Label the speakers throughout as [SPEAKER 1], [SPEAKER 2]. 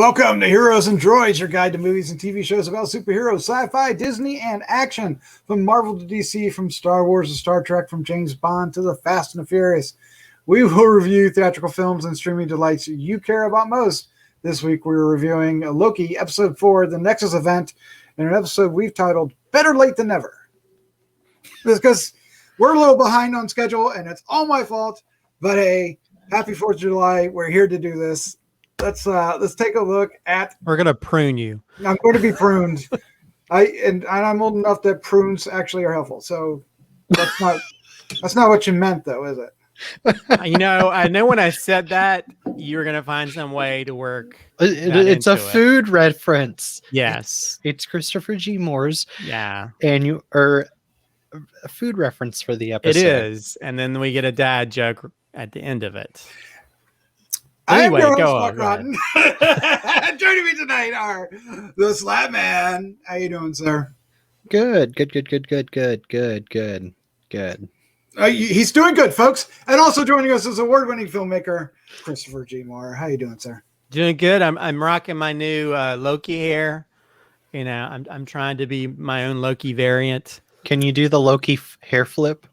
[SPEAKER 1] Welcome to Heroes and Droids, your guide to movies and TV shows about superheroes, sci-fi, Disney, and action. From Marvel to DC, from Star Wars to Star Trek, from James Bond to the Fast and the Furious. We will review theatrical films and streaming delights you care about most. This week we're reviewing Loki, Episode 4, the Nexus event, in an episode we've titled Better Late Than Never. Because we're a little behind on schedule, and it's all my fault. But hey, happy 4th of July. We're here to do this. Let's take a look at.
[SPEAKER 2] We're gonna prune you.
[SPEAKER 1] I'm going to be pruned. I'm old enough that prunes actually are helpful. So that's not what you meant, though, is it?
[SPEAKER 2] I know when I said that, you were gonna find some way to work.
[SPEAKER 3] It's a food reference.
[SPEAKER 2] Yes,
[SPEAKER 3] it's Christopher G. Moore's.
[SPEAKER 2] Yeah,
[SPEAKER 3] a food reference for the episode.
[SPEAKER 2] It is, and then we get a dad joke at the end of it.
[SPEAKER 1] Anyway,
[SPEAKER 2] go on.
[SPEAKER 1] Joining me tonight are the Slattman. How you doing, sir?
[SPEAKER 3] Good.
[SPEAKER 1] He's doing good, folks. And also joining us is award-winning filmmaker Christopher G. Moore. How you doing, sir?
[SPEAKER 2] Doing good. I'm rocking my new Loki hair. You know, I'm trying to be my own Loki variant.
[SPEAKER 3] Can you do the Loki hair flip?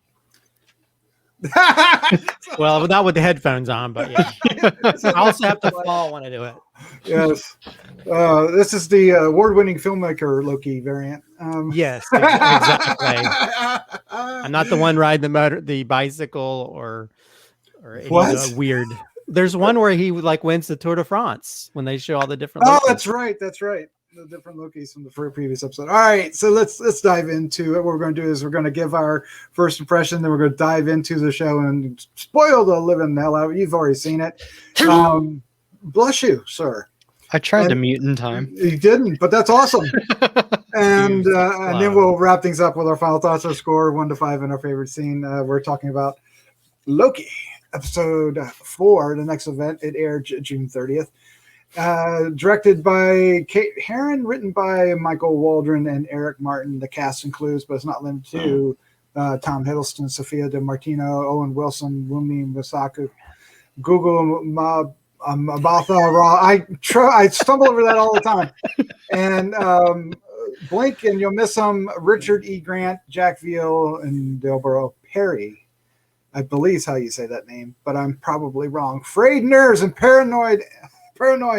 [SPEAKER 2] Well, not with the headphones on, but yeah. I also have to fall when I do it.
[SPEAKER 1] Yes. This is the award-winning filmmaker Loki variant.
[SPEAKER 2] Yes, exactly. I'm not the one riding the bicycle or any, weird. There's one where he wins the Tour de France when they show all the different.
[SPEAKER 1] Oh, Lokis. That's right. The different Lokis from the previous episode. All right, so let's dive into it. What we're going to do is we're going to give our first impression, then we're going to dive into the show and spoil the living hell out. You've already seen it. Bless you, sir.
[SPEAKER 3] I tried to mute in time.
[SPEAKER 1] You didn't, but that's awesome. and then we'll wrap things up with our final thoughts, our score 1 to 5, and our favorite scene. We're talking about Loki, episode 4, the next event. It aired June 30th. Directed by Kate Herron, written by Michael Waldron and Eric Martin. The cast includes, but it's not limited to, Tom Hiddleston, Sophia DiMartino, Owen Wilson, Wumi Masaku, Google Mabatha Raw. I stumble over that all the time. And blink and you'll miss them. Richard E. Grant, Jack Veal, and Delborough Perry. I believe is how you say that name, but I'm probably wrong. Frayed nerves and paranoia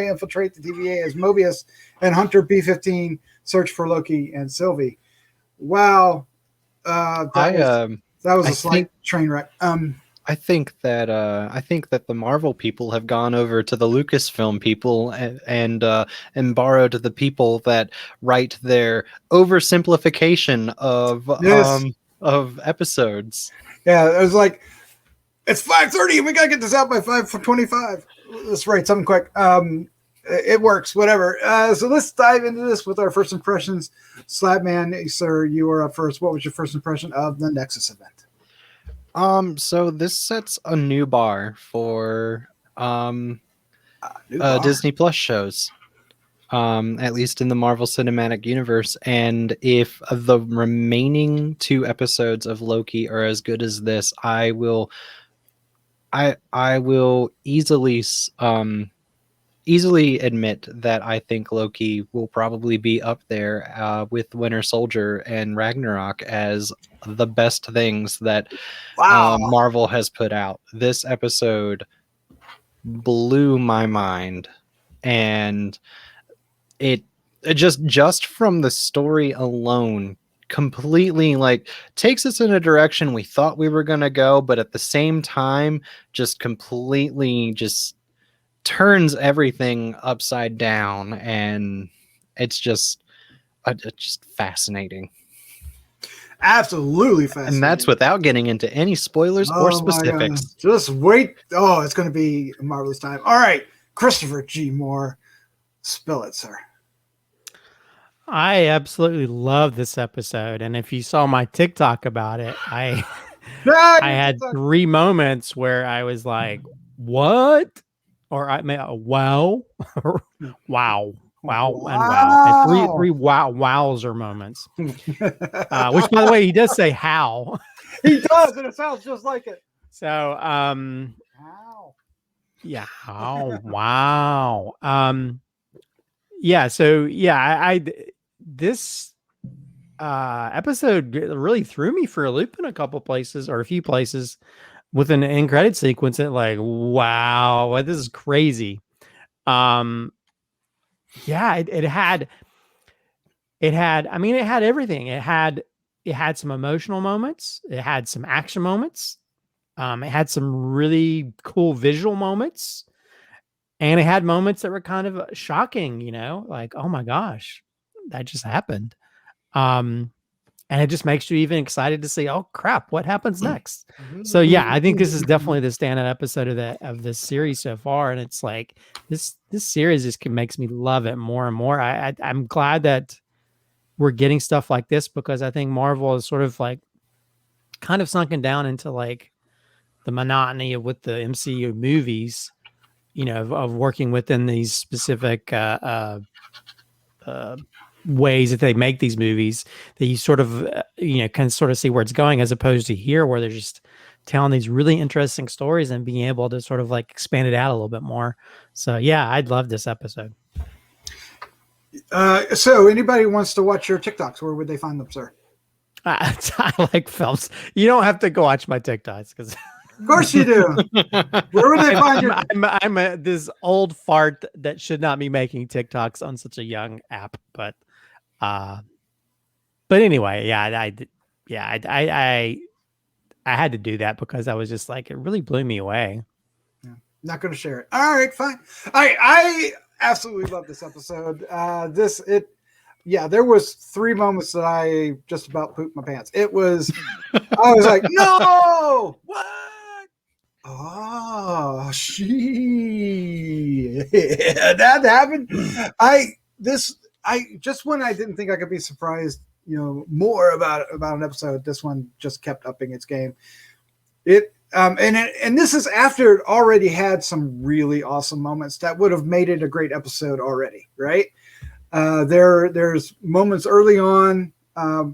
[SPEAKER 1] infiltrate the TVA as Mobius and Hunter B-15 search for Loki and Sylvie. Wow, that was a slight train wreck.
[SPEAKER 3] I think that the Marvel people have gone over to the Lucasfilm people and borrowed the people that write their oversimplification of episodes.
[SPEAKER 1] Yeah, it was like, it's 5:30 and we gotta get this out by 5:25. Let's write something quick. It works, whatever. So let's dive into this with our first impressions. Slattman, sir, you are up first. What was your first impression of the Nexus event?
[SPEAKER 3] So this sets a new bar for Disney Plus shows, at least in the Marvel Cinematic Universe. And if the remaining 2 episodes of Loki are as good as this, I will easily admit that I think Loki will probably be up there with Winter Soldier and Ragnarok as the best things that Marvel has put out. This episode blew my mind, and it just from the story alone completely takes us in a direction we thought we were going to go, but at the same time just completely turns everything upside down, and it's just fascinating.
[SPEAKER 1] Absolutely fascinating.
[SPEAKER 3] And that's without getting into any spoilers or specifics.
[SPEAKER 1] Just wait. Oh, it's going to be a marvelous time. All right, Christopher G. Moore, spill it, sir.
[SPEAKER 2] I absolutely love this episode, and if you saw my TikTok about it, I had 3 moments where I was like, "What?" or I may wow, wow, and wow, and three wowzer moments. Which, by the way, he does say how.
[SPEAKER 1] He does, and it sounds just like it.
[SPEAKER 2] So,
[SPEAKER 1] How?
[SPEAKER 2] yeah, oh wow. Yeah. So yeah, I this episode really threw me for a loop in a couple places or a few places with an end credit sequence. It like, wow, this is crazy. Yeah, it had I mean, it had everything. It had some emotional moments, it had some action moments, it had some really cool visual moments, and it had moments that were kind of shocking, you know, like, oh my gosh, that just happened. And it just makes you even excited to see, oh crap, what happens next? So yeah, I think this is definitely the standout episode of this series so far. And it's like this series just makes me love it more and more. I'm glad that we're getting stuff like this, because I think Marvel is sort of like kind of sunken down into like the monotony of with the MCU movies, you know, of working within these specific ways that they make these movies, that you sort of you know, can sort of see where it's going, as opposed to here where they're just telling these really interesting stories and being able to sort of like expand it out a little bit more. So yeah, I'd love this episode.
[SPEAKER 1] So anybody wants to watch your TikToks, where would they find them, sir?
[SPEAKER 2] I like films. You don't have to go watch my TikToks, because
[SPEAKER 1] of course you do. Where would they find you?
[SPEAKER 2] I'm this old fart that should not be making TikToks on such a young app, but anyway, yeah, I had to do that because I was just like, it really blew me away.
[SPEAKER 1] Yeah. Not going to share it. All right, fine. I absolutely love this episode. There was 3 moments that I just about pooped my pants. I was like, no, what? Oh, that happened. Just when I didn't think I could be surprised, you know, more about an episode, this one just kept upping its game. And this is after it already had some really awesome moments that would have made it a great episode already, right? There's moments early on,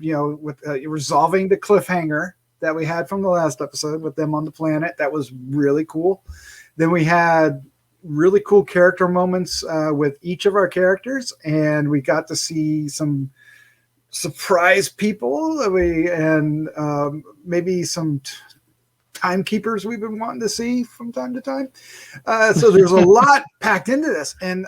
[SPEAKER 1] you know, with resolving the cliffhanger that we had from the last episode with them on the planet. That was really cool. Then we had really cool character moments with each of our characters, and we got to see some surprise people, and maybe some timekeepers we've been wanting to see from time to time. So there's a lot packed into this, and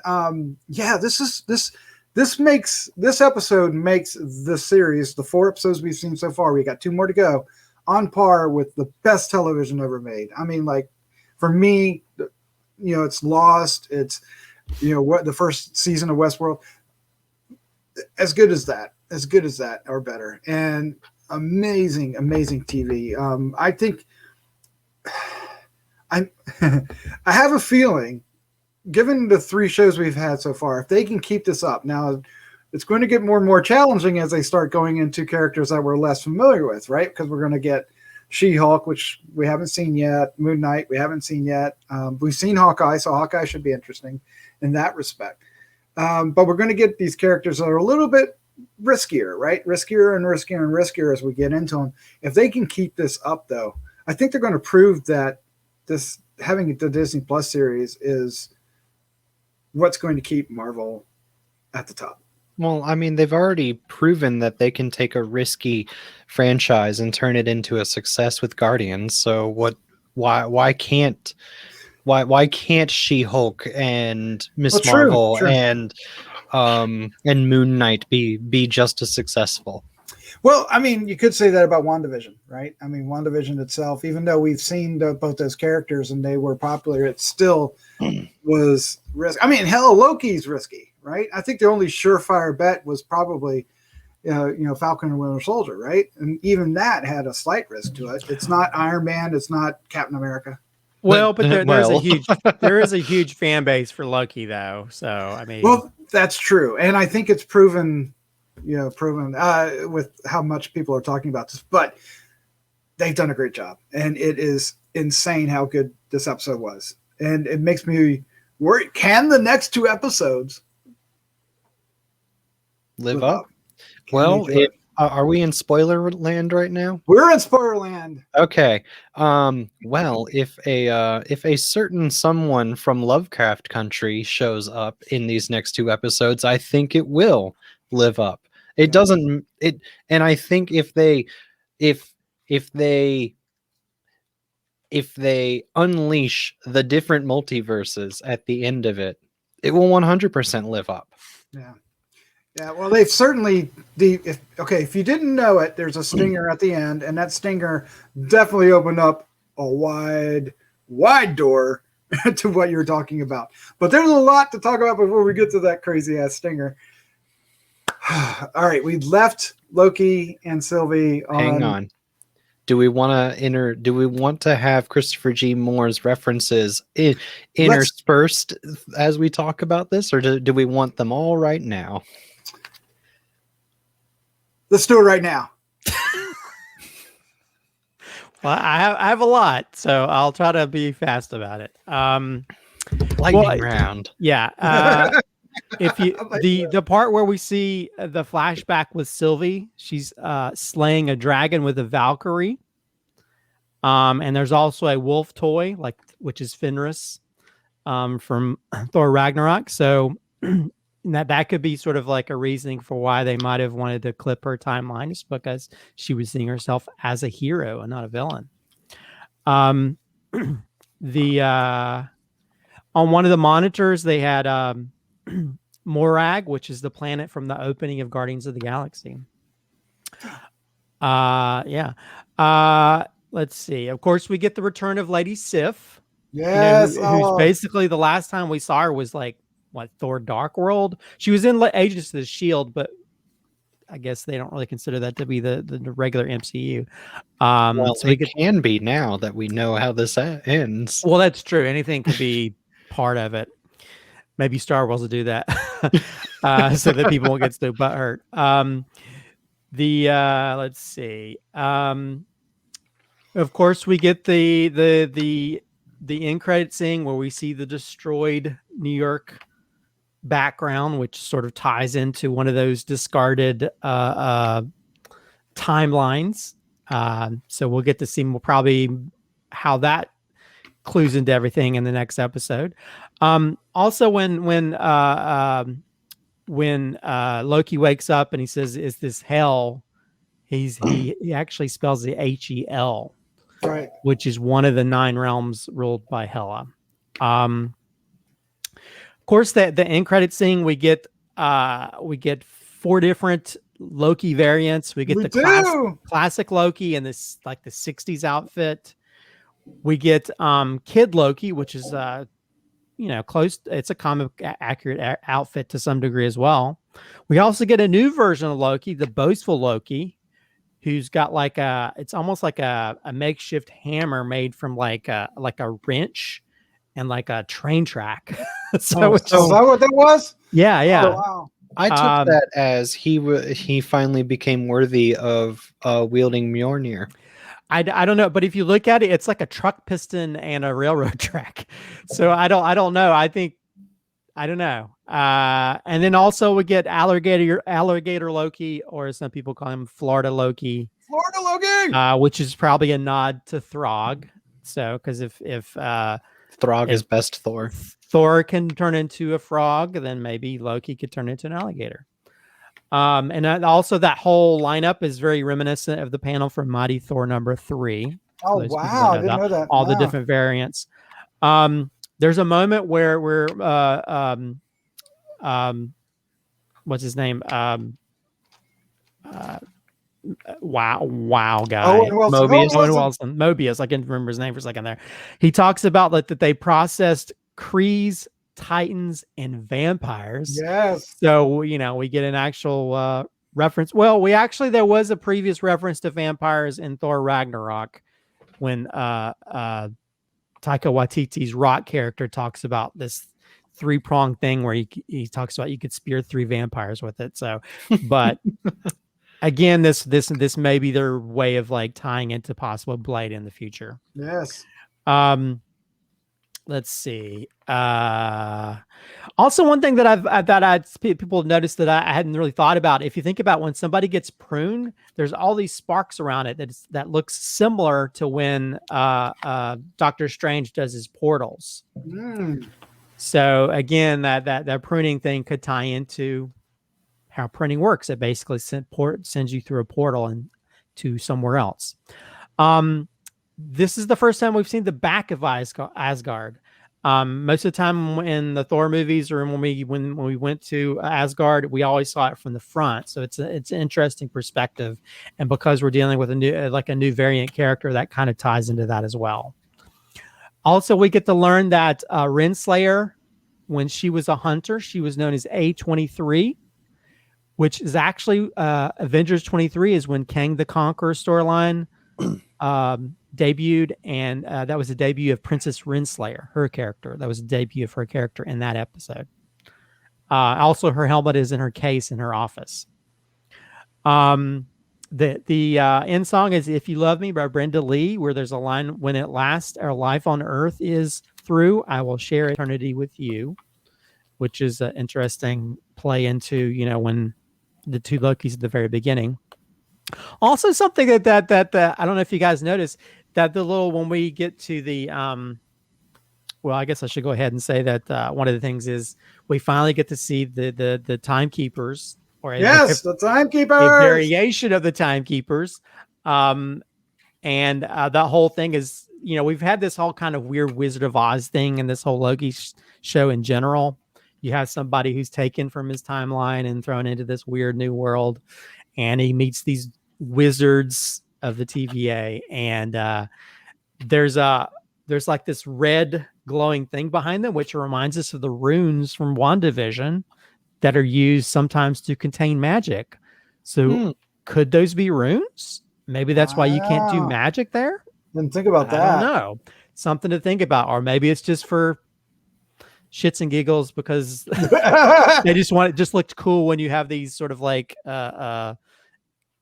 [SPEAKER 1] this episode makes the series, the 4 episodes we've seen so far, we got 2 more to go, on par with the best television ever made. I mean, like, for me, you know, it's Lost, it's, you know, what the first season of Westworld, as good as that or better, and amazing TV. I think I have a feeling, given the 3 shows we've had so far, if they can keep this up, now it's going to get more and more challenging as they start going into characters that we're less familiar with, right? Because we're going to get She-Hulk, which we haven't seen yet. Moon Knight, we haven't seen yet. We've seen Hawkeye, so Hawkeye should be interesting in that respect. But we're going to get these characters that are a little bit riskier, right? Riskier and riskier and riskier as we get into them. If they can keep this up, though, I think they're going to prove that this, having the Disney Plus series, is what's going to keep Marvel at the top.
[SPEAKER 3] Well, I mean, they've already proven that they can take a risky franchise and turn it into a success with Guardians. So why can't She-Hulk and Miss Marvel and Moon Knight be just as successful?
[SPEAKER 1] Well, I mean, you could say that about WandaVision, right? I mean, WandaVision itself, even though we've seen both those characters and they were popular, it still was risky. I mean, hell, Loki's risky, right? I think the only surefire bet was probably, Falcon and Winter Soldier, right? And even that had a slight risk to it. It's not Iron Man. It's not Captain America.
[SPEAKER 2] Well, but there is a huge fan base for Loki, though. So, I mean,
[SPEAKER 1] well, that's true. And I think it's proven with how much people are talking about this, but they've done a great job, and it is insane how good this episode was. And it makes me worry, can the next 2 episodes
[SPEAKER 3] live up? Well, Are we in spoiler land right now?
[SPEAKER 1] We're in spoiler land.
[SPEAKER 3] Okay. Well, if a certain someone from Lovecraft Country shows up in these next 2 episodes, I think it will live up. It doesn't. And I think if they unleash the different multiverses at the end of it, it will 100% live up.
[SPEAKER 1] Yeah. Yeah, well, they've certainly if you didn't know it, there's a stinger at the end, and that stinger definitely opened up a wide door to what you're talking about. But there's a lot to talk about before we get to that crazy ass stinger. All right, we left Loki and Sylvie on.
[SPEAKER 3] Hang on. Do we want to have Christopher G. Moore's references interspersed as we talk about this, or do we want them all right now?
[SPEAKER 1] Let's do it right now.
[SPEAKER 2] Well, I have a lot, so I'll try to be fast about it.
[SPEAKER 3] Lightning round.
[SPEAKER 2] Yeah. If you the part where we see the flashback with Sylvie, she's slaying a dragon with a Valkyrie. And there's also a wolf toy, which is Fenris, from Thor Ragnarok. So that could be sort of like a reasoning for why they might have wanted to clip her timeline, is because she was seeing herself as a hero and not a villain. On one of the monitors, they had Morag, which is the planet from the opening of Guardians of the Galaxy. Let's see. Of course, we get the return of Lady Sif.
[SPEAKER 1] Yes.
[SPEAKER 2] Who's basically, the last time we saw her was Thor Dark World. She was in Agents of the Shield, but I guess they don't really consider that to be the regular MCU.
[SPEAKER 3] Well, so it can be now that we know how this ends.
[SPEAKER 2] Well, that's true. Anything could be part of it. Maybe Star Wars will do that so that people won't get so butthurt. Let's see. Of course, we get the end credit scene where we see the destroyed New York background, which sort of ties into one of those discarded timelines. So we'll get to see probably how that clues into everything in the next episode. Also, when Loki wakes up and he says, "Is this hell?" He actually spells the HEL,
[SPEAKER 1] right? Which
[SPEAKER 2] is one of the 9 realms ruled by Hela. Of course, the end credit scene, we get 4 different Loki variants. We get classic Loki in this the 60s outfit. We get Kid Loki, which is close. It's a comic accurate outfit to some degree as well. We also get a new version of Loki, the boastful Loki, who's got it's almost like a makeshift hammer made from like a wrench and a train track.
[SPEAKER 1] So is that what that was?
[SPEAKER 2] Yeah.
[SPEAKER 1] Oh, wow.
[SPEAKER 3] I took that as he finally became worthy of wielding Mjolnir.
[SPEAKER 2] I don't know, but if you look at it, it's like a truck piston and a railroad track. So I don't know. I don't know. And then also we get alligator Loki, or as some people call him, Florida Loki.
[SPEAKER 1] Florida Loki,
[SPEAKER 2] which is probably a nod to Throg. So because if
[SPEAKER 3] Throg is best Thor.
[SPEAKER 2] Thor can turn into a frog, then maybe Loki could turn into an alligator. And also that whole lineup is very reminiscent of the panel from Mighty Thor #3.
[SPEAKER 1] Oh, wow. I didn't know that.
[SPEAKER 2] All the different variants. There's a moment where what's his name? Wow guy. Owen Wilson. Mobius. I can't remember his name for a second there. He talks about that they processed Krees, Titans, and vampires.
[SPEAKER 1] Yes.
[SPEAKER 2] So, we get an actual reference. Well, there was a previous reference to vampires in Thor Ragnarok when Taika Waititi's Rock character talks about this 3-pronged thing where he talks about you could spear 3 vampires with it. So, but again, this may be their way of tying into possible Blade in the future.
[SPEAKER 1] Yes.
[SPEAKER 2] let's see. Also, one thing that people noticed that I hadn't really thought about. If you think about when somebody gets pruned, there's all these sparks around it that looks similar to when Doctor Strange does his portals. So again, that pruning thing could tie into how printing works. It basically sends you through a portal and to somewhere else. This is the first time we've seen the back of Asgard. Most of the time in the Thor movies or when we went to Asgard, we always saw it from the front. So it's an interesting perspective. And because we're dealing with a new variant character, that kind of ties into that as well. Also, we get to learn that Renslayer, when she was a hunter, she was known as A23, which is actually Avengers 23 is when Kang the Conqueror storyline debuted, and that was the debut of Princess Renslayer, her character. That was the debut of her character in that episode. Also, her helmet is in her case in her office. The end song is "If You Love Me" by Brenda Lee, where there's a line, "When at last our life on Earth is through, I will share eternity with you," which is an interesting play into, when the two Lokis at the very beginning. Also, something that I don't know if you guys noticed that when we get to the well, I guess I should go ahead and say that one of the things is we finally get to see the timekeepers, or
[SPEAKER 1] the timekeepers,
[SPEAKER 2] a variation of the timekeepers, and that whole thing is, we've had this whole kind of weird Wizard of Oz thing in this whole Loki show in general. You have somebody who's taken from his timeline and thrown into this weird new world, and he meets these wizards of the TVA, and there's like this red glowing thing behind them, which reminds us of the runes from WandaVision that are used sometimes to contain magic. So could those be runes? Maybe that's why you can't do magic there.
[SPEAKER 1] Didn't think about that.
[SPEAKER 2] I don't know. Something to think about. Or maybe it's just for shits and giggles because they just looked cool when you have these sort of like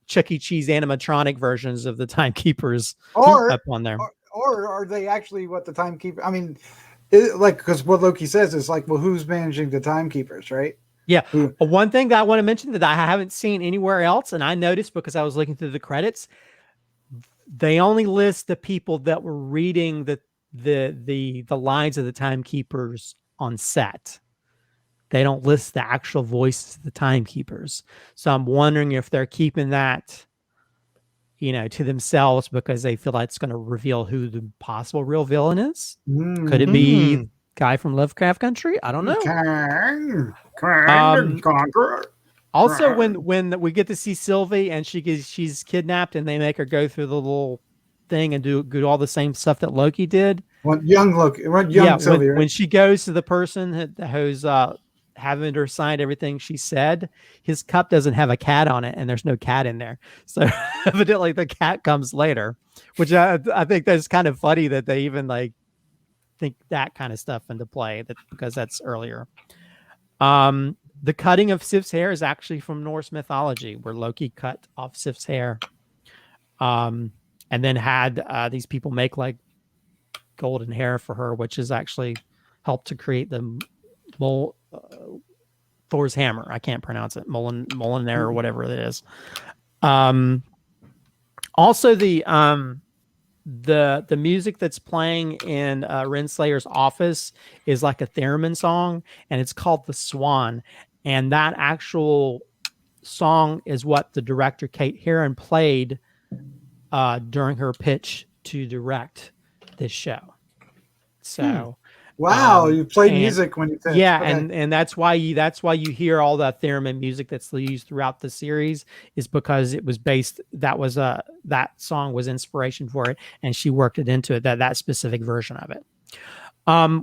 [SPEAKER 2] Chuck E. Cheese animatronic versions of the timekeepers up on there.
[SPEAKER 1] Or are they actually what the timekeeper? I mean, because what Loki says is like, well, who's managing the timekeepers, right?
[SPEAKER 2] Yeah. One thing that I want to mention that I haven't seen anywhere else, and I noticed because I was looking through the credits, they only list the people that were reading the lines of the timekeepers on set. They don't list the actual voices of the timekeepers. So I'm wondering if they're keeping that, to themselves because they feel like it's going to reveal who the possible real villain is. Could it be the guy from Lovecraft Country? I don't know.
[SPEAKER 1] Conqueror.
[SPEAKER 2] Also, when we get to see Sylvie and she's kidnapped and they make her go through the little thing and do all the same stuff that Loki did.
[SPEAKER 1] Sylvie, right?
[SPEAKER 2] When she goes to the person who's having her sign everything she said, his cup doesn't have a cat on it, and there's no cat in there. So evidently the cat comes later, which I think that's kind of funny that they even like think that kind of stuff into play because that's earlier. The cutting of Sif's hair is actually from Norse mythology, where Loki cut off Sif's hair, and then had these people make like golden hair for her, which has actually helped to create the Thor's hammer. I can't pronounce it. Mjolnir or whatever it is. Also, the music that's playing in Renslayer's office is like a theremin song, and it's called The Swan. And that actual song is what the director Kate Herron played during her pitch to direct this show. So
[SPEAKER 1] wow, you played music when you pitched.
[SPEAKER 2] Yeah, okay. and that's why you hear all that theremin music that's used throughout the series, is because it was based, that song was inspiration for it, and she worked it into it, that specific version of it.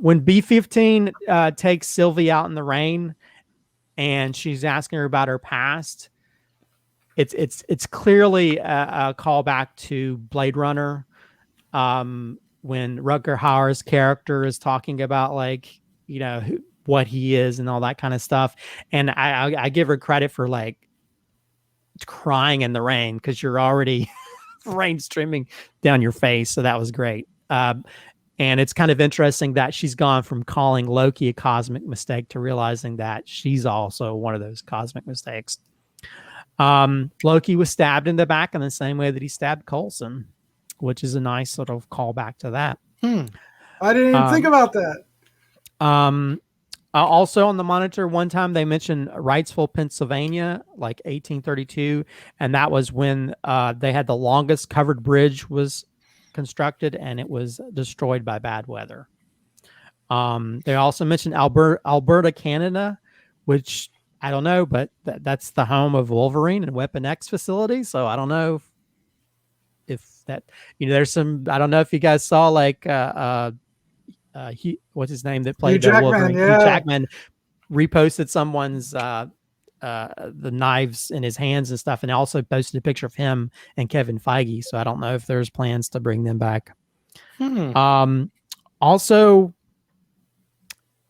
[SPEAKER 2] When B-15 takes Sylvie out in the rain and she's asking her about her past, it's clearly a callback to Blade Runner, when Rutger Hauer's character is talking about like, what he is and all that kind of stuff. And I give her credit for like crying in the rain, because you're already rain streaming down your face. So that was great. And And it's kind of interesting that she's gone from calling Loki a cosmic mistake to realizing that she's also one of those cosmic mistakes. Loki was stabbed in the back in the same way that he stabbed Coulson, which is a nice sort of callback to that.
[SPEAKER 1] I didn't even think about that.
[SPEAKER 2] Also on the monitor, one time they mentioned Wrightsville, Pennsylvania, like 1832, and that was when they had the longest covered bridge was constructed, and it was destroyed by bad weather. They also mentioned Alberta, Canada, which I don't know, but that's the home of Wolverine and Weapon X facility. So I don't know if that, there's some, I don't know if you guys saw like, what's his name that played Wolverine?
[SPEAKER 1] Yeah.
[SPEAKER 2] Hugh Jackman reposted someone's, the knives in his hands and stuff, and also posted a picture of him and Kevin Feige. So I don't know if there's plans to bring them back. Also,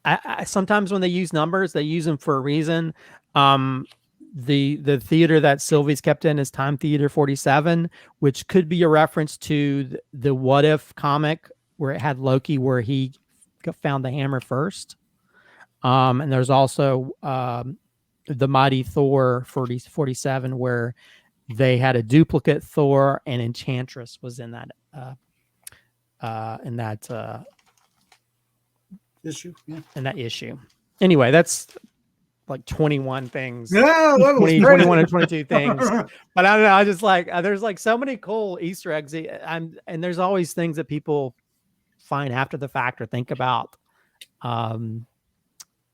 [SPEAKER 2] I sometimes when they use numbers, they use them for a reason. The theater that Sylvie's kept in is Time Theater 47, which could be a reference to the What If comic where it had Loki, where he found the hammer first. And there's also the Mighty Thor 47, where they had a duplicate Thor, and Enchantress was in that
[SPEAKER 1] issue. Yeah.
[SPEAKER 2] In that issue. Anyway, that's like 21 things.
[SPEAKER 1] Yeah,
[SPEAKER 2] 21 and 22 things. But I don't know. I just like there's like so many cool Easter eggs. And there's always things that people find after the fact or think about.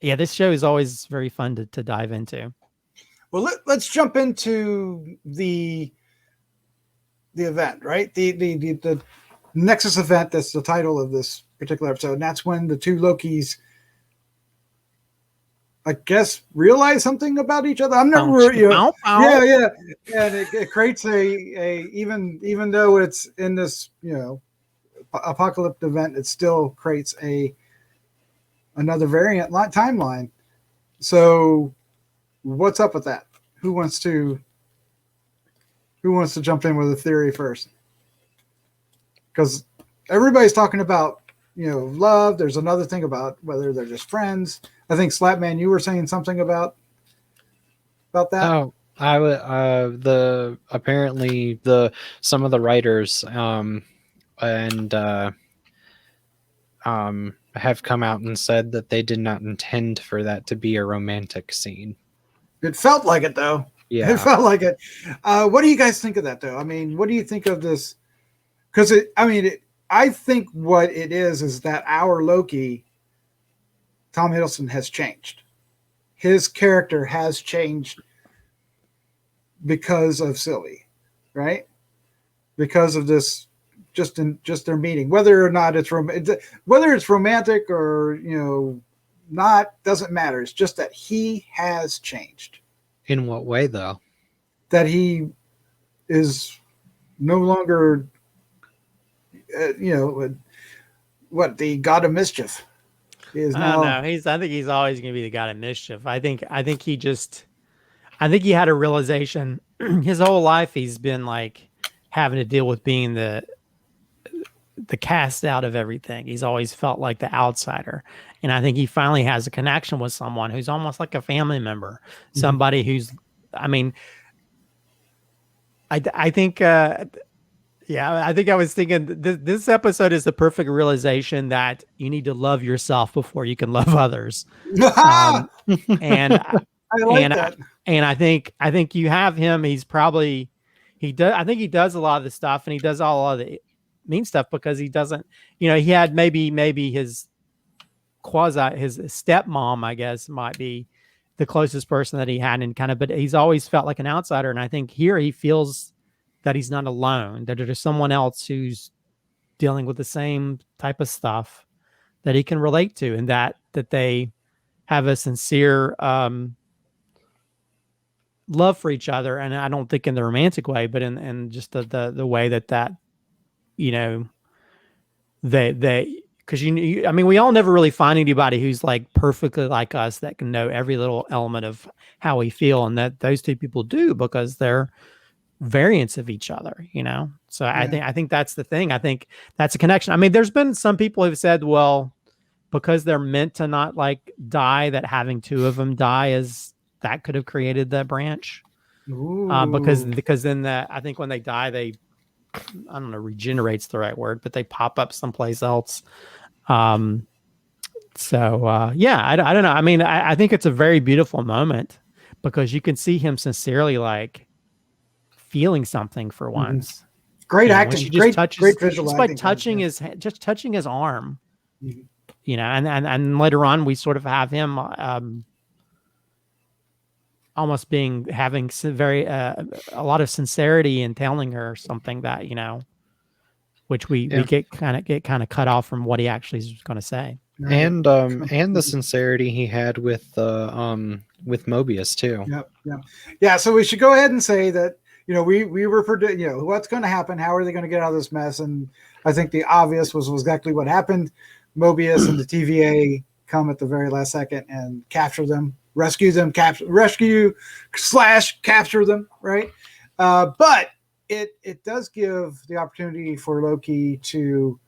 [SPEAKER 2] This show is always very fun to dive into.
[SPEAKER 1] Well, let's jump into the event, right? The Nexus event. That's the title of this particular episode. And that's when the two Lokis, I guess, realize something about each other. I'm not really, yeah. And it creates a even though it's in this, apocalyptic event, it still creates another variant timeline. So what's up with that? Who wants to jump in with a theory first? Because everybody's talking about, love. There's another thing about whether they're just friends. I think Slattman, you were saying something about that.
[SPEAKER 3] Oh, I would. Apparently some of the writers have come out and said that they did not intend for that to be a romantic scene.
[SPEAKER 1] It felt like it, though.
[SPEAKER 3] Yeah,
[SPEAKER 1] it felt like it. What do you guys think of that, though? I mean, what do you think of this? Because I think what it is that our Loki, Tom Hiddleston, has changed. His character has changed because of Sylvie, right? Because of this, just their meeting. Whether or not it's romantic or not, doesn't matter. It's just that he has changed.
[SPEAKER 3] In what way, though?
[SPEAKER 1] That he is no longer, the god of mischief. He is now.
[SPEAKER 2] I think he's always going to be the god of mischief. I think he had a realization. His whole life he's been like having to deal with being the cast out of everything. He's always felt like the outsider. And I think he finally has a connection with someone who's almost like a family member, somebody who's, I think I was thinking this episode is the perfect realization that you need to love yourself before you can love others. And
[SPEAKER 1] I like that.
[SPEAKER 2] And I think you have him. I think he does a lot of the stuff, and he does all of the mean stuff because he doesn't, he had maybe his stepmom, I guess, might be the closest person that he had, and but he's always felt like an outsider. And I think here he feels that he's not alone, that there's someone else who's dealing with the same type of stuff that he can relate to, and that they have a sincere love for each other. And I don't think in the romantic way, but in just the way that they because we all never really find anybody who's like perfectly like us that can know every little element of how we feel, and that those two people do, because they're variants of each other, So I think that's the thing. I think that's a connection. I mean, there's been some people who've said, well, because they're meant to not like die, that having two of them die that could have created the branch. Because then I think when they die, I don't know, regenerates the right word, but they pop up someplace else. I don't know. I mean, I think it's a very beautiful moment because you can see him sincerely like feeling something for once.
[SPEAKER 1] Great acting, great visual
[SPEAKER 2] just
[SPEAKER 1] acting.
[SPEAKER 2] By touching his arm, and later on we sort of have him almost having very a lot of sincerity in telling her something that which we get kind of cut off from what he actually is going to say.
[SPEAKER 3] And the sincerity he had with Mobius too.
[SPEAKER 1] Yeah. So we should go ahead and say that we were predicting what's going to happen. How are they going to get out of this mess? And I think the obvious was exactly what happened. Mobius and the TVA come at the very last second and capture them, rescue them, capture them. Right, but it does give the opportunity for Loki to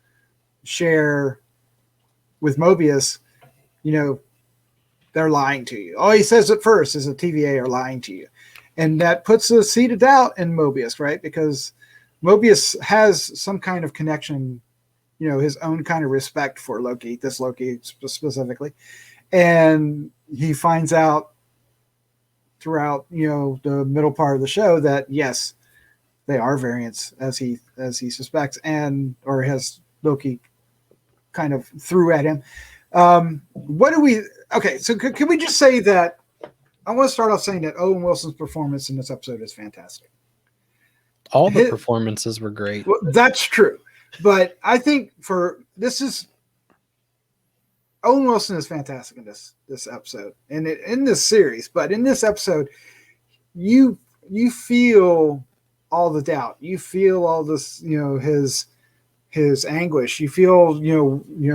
[SPEAKER 1] share with Mobius, they're lying to you. All he says at first is the TVA are lying to you. And that puts a seed of doubt in Mobius, right? Because Mobius has some kind of connection, his own kind of respect for Loki, this Loki specifically. And he finds out throughout, the middle part of the show that, yes, they are variants as he suspects, or has Loki kind of threw at him. Okay, so can we just say that I want to start off saying that Owen Wilson's performance in this episode is fantastic.
[SPEAKER 3] All the performances were great.
[SPEAKER 1] Well, that's true. But I think Owen Wilson is fantastic in this episode and in this series, but in this episode, you feel all the doubt. You feel all this, his anguish. You feel,